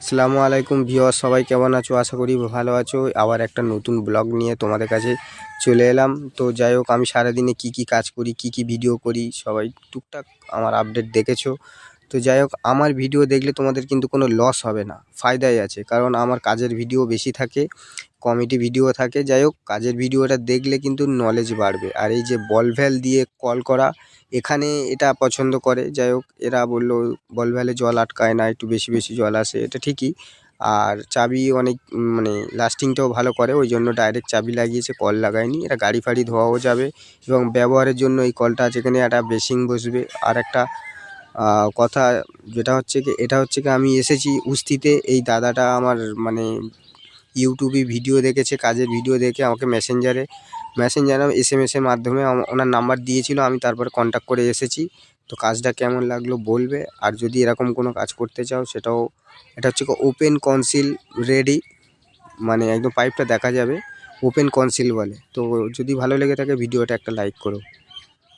আসসালামু আলাইকুম ভিউয়ার্স, সবাই কেমন আছো? আশা করি ভালো আছো। আবার একটা নতুন ব্লগ নিয়ে তোমাদের কাছে চলে এলাম। তো যাই হোক, আমি সারাদিনে কি কাজ করি, কি ভিডিও করি, সবাই টুকটাক আমার আপডেট দেখেছো। তো যাই হোক, আমার ভিডিও দেখলে তোমাদের কিন্তু কোনো লস হবে না, ফায়দাই আছে। কারণ আমার কাজের ভিডিও বেশি থাকে, কমেডি ভিডিও থাকে। যাই হোক, কাজের ভিডিওটা দেখলে কিন্তু নলেজ বাড়বে। আর এই যে বল ভ্যাল দিয়ে কল করা, এখানে এটা পছন্দ করে। যাই হোক, এরা বললো বল ভ্যালে জল আটকায় না, একটু বেশি জল আসে, এটা ঠিকই। আর চাবি অনেক মানে লাস্টিংটাও ভালো করে, ওই জন্য ডাইরেক্ট চাবি লাগিয়েছে, কল লাগায়নি। এটা গাড়ি ফাড়ি ধোয়াও যাবে এবং ব্যবহারের জন্য এই কলটা আছে। এখানে একটা বেসিং বসবে। আর একটা কথা যেটা হচ্ছে কি, এটা হচ্ছে কি, আমি এসেছি উস্তিতে। এই দাদাটা আমার মানে ইউটিউবে ভিডিও দেখেছে, কাজের ভিডিও দেখে আমাকে মেসেঞ্জারে SMS এর মাধ্যমে ওনার নাম্বার দিয়েছিল। আমি তারপরে কন্ট্যাক্ট করে এসেছি। তো কাজটা কেমন লাগলো বলবে। আর যদি এরকম কোনো কাজ করতে চাও সেটাও, এটা হচ্ছে ওপেন কনসিল রেডি, মানে একদম পাইপটা দেখা যাবে, ওপেন কনসিল বলে। তো যদি ভালো লেগে থাকে ভিডিওটা একটা লাইক করো।